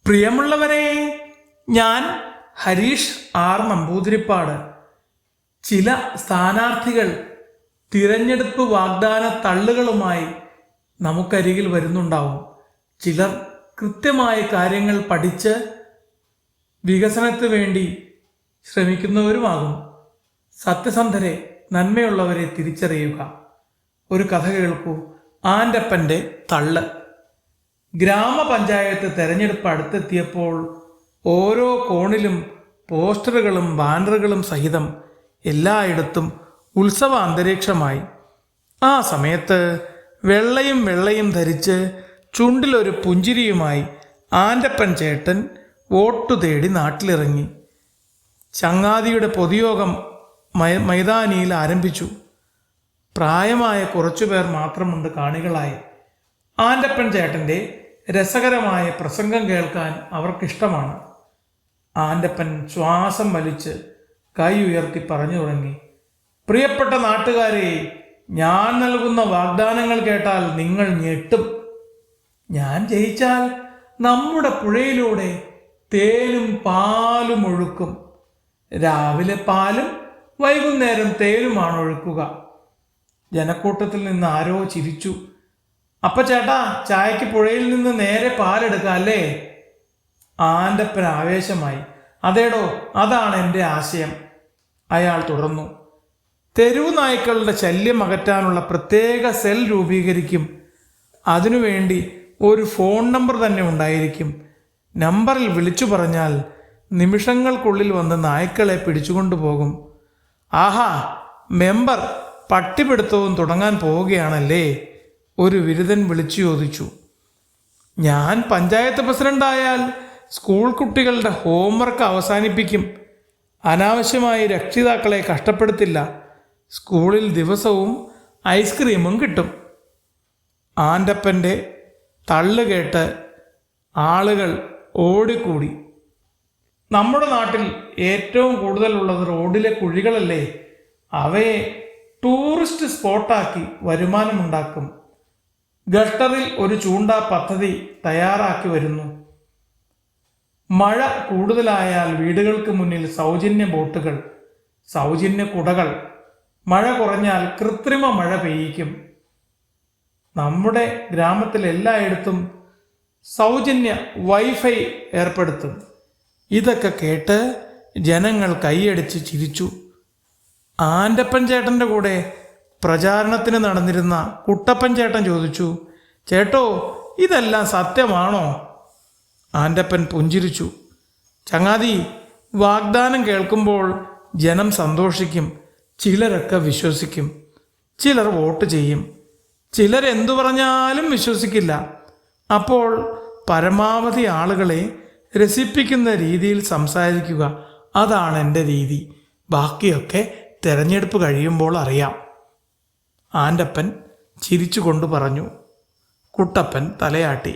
പ്രിയമുള്ളവരെ, ഞാൻ ഹരീഷ് ആർ നമ്പൂതിരിപ്പാട്. ചില സ്ഥാനാർത്ഥികൾ തിരഞ്ഞെടുപ്പ് വാഗ്ദാന തള്ളുകളുമായി നമുക്കരികിൽ വരുന്നുണ്ടാവും. ചിലർ കൃത്യമായ കാര്യങ്ങൾ പഠിച്ച് വികസനത്തിന് വേണ്ടി ശ്രമിക്കുന്നവരുമാകും. സത്യസന്ധരെ, നന്മയുള്ളവരെ തിരിച്ചറിയുക. ഒരു കഥ കേൾക്കൂ. ആൻ്റപ്പൻ്റെ തള്ള്. ഗ്രാമപഞ്ചായത്ത് തെരഞ്ഞെടുപ്പ് അടുത്തെത്തിയപ്പോൾ ഓരോ കോണിലും പോസ്റ്ററുകളും ബാനറുകളും സഹിതം എല്ലായിടത്തും ഉത്സവ അന്തരീക്ഷമായി. ആ സമയത്ത് വെള്ളയും ധരിച്ച് ചുണ്ടിലൊരു പുഞ്ചിരിയുമായി ആൻ്റപ്പൻ ചേട്ടൻ വോട്ടു തേടി നാട്ടിലിറങ്ങി. ചങ്ങാതിയുടെ പൊതുയോഗം മൈതാനിയിൽ ആരംഭിച്ചു. പ്രായമായ കുറച്ചുപേർ മാത്രമുണ്ട് കാണികളായി. ആൻ്റപ്പൻ ചേട്ടൻ്റെ രസകരമായ പ്രസംഗം കേൾക്കാൻ അവർക്കിഷ്ടമാണ്. ആൻ്റപ്പൻ ശ്വാസം വലിച്ച് കൈ ഉയർത്തി പറഞ്ഞു തുടങ്ങി. പ്രിയപ്പെട്ട നാട്ടുകാരെ, ഞാൻ നൽകുന്ന വാഗ്ദാനങ്ങൾ കേട്ടാൽ നിങ്ങൾ ഞെട്ടും. ഞാൻ ജയിച്ചാൽ നമ്മുടെ പുഴയിലൂടെ തേനും പാലും ഒഴുക്കും. രാവിലെ പാലും വൈകുന്നേരം തേനുമാണ് ഒഴുക്കുക. ജനക്കൂട്ടത്തിൽ നിന്ന് ആരോ ചിരിച്ചു. അപ്പ ചേട്ടാ, ചായക്ക് പുഴയിൽ നിന്ന് നേരെ പാലെടുക്കാം അല്ലേ? ആൻ്റപ്പൻ ആവേശമായി. അതേടോ, അതാണ് എൻ്റെ ആശയം. അയാൾ തുടർന്നു. തെരുവു നായ്ക്കളുടെ ശല്യം അകറ്റാനുള്ള പ്രത്യേക സെൽ രൂപീകരിക്കും. അതിനുവേണ്ടി ഒരു ഫോൺ നമ്പർ തന്നെ ഉണ്ടായിരിക്കും. നമ്പറിൽ വിളിച്ചു പറഞ്ഞാൽ നിമിഷങ്ങൾക്കുള്ളിൽ വന്ന് നായ്ക്കളെ പിടിച്ചുകൊണ്ടു പോകും. ആഹാ, മെമ്പർ പട്ടിപിടുത്തവും തുടങ്ങാൻ പോവുകയാണല്ലേ? ഒരു വിരുദ്ധൻ വിളിച്ചു ചോദിച്ചു. ഞാൻ പഞ്ചായത്ത് പ്രസിഡന്റായാൽ സ്കൂൾ കുട്ടികളുടെ ഹോംവർക്ക് അവസാനിപ്പിക്കും. അനാവശ്യമായി രക്ഷിതാക്കളെ കഷ്ടപ്പെടുത്തില്ല. സ്കൂളിൽ ദിവസവും ഐസ്ക്രീമും കിട്ടും. ആൻ്റപ്പൻ്റെ തള്ളുകേട്ട് ആളുകൾ ഓടിക്കൂടി. നമ്മുടെ നാട്ടിൽ ഏറ്റവും കൂടുതലുള്ളത് റോഡിലെ കുഴികളല്ലേ? അവയെ ടൂറിസ്റ്റ് സ്പോട്ടാക്കി വരുമാനമുണ്ടാക്കും. ഗട്ടറിൽ ഒരു ചൂണ്ട പദ്ധതി തയ്യാറാക്കി വരുന്നു. മഴ കൂടുതലായാൽ വീടുകൾക്ക് മുന്നിൽ സൗജന്യ ബോട്ടുകൾ, സൗജന്യ കുടകൾ. മഴ കുറഞ്ഞാൽ കൃത്രിമ മഴ പെയ്യിക്കും. നമ്മുടെ ഗ്രാമത്തിൽ എല്ലായിടത്തും സൗജന്യ വൈഫൈ ഏർപ്പെടുത്തും. ഇതൊക്കെ കേട്ട് ജനങ്ങൾ കൈയടിച്ച് ചിരിച്ചു. ആൻ്റപ്പൻ ചേട്ടൻ്റെ കൂടെ പ്രചാരണത്തിന് നടന്നിരുന്ന കുട്ടപ്പൻ ചേട്ടൻ ചോദിച്ചു, ചേട്ടോ, ഇതെല്ലാം സത്യമാണോ? ആൻ്റപ്പൻ പുഞ്ചിരിച്ചു. ചങ്ങാതി, വാഗ്ദാനം കേൾക്കുമ്പോൾ ജനം സന്തോഷിക്കും. ചിലരൊക്കെ വിശ്വസിക്കും, ചിലർ വോട്ട് ചെയ്യും, ചിലരെന്തു പറഞ്ഞാലും വിശ്വസിക്കില്ല. അപ്പോൾ പരമാവധി ആളുകളെ രസിപ്പിക്കുന്ന രീതിയിൽ സംസാരിക്കുക. അതാണ് എൻ്റെ രീതി. ബാക്കിയൊക്കെ തെരഞ്ഞെടുപ്പ് കഴിയുമ്പോൾ അറിയാം. ആൻ്റപ്പൻ ചിരിച്ചുകൊണ്ട് പറഞ്ഞു. കുട്ടപ്പൻ തലയാട്ടി.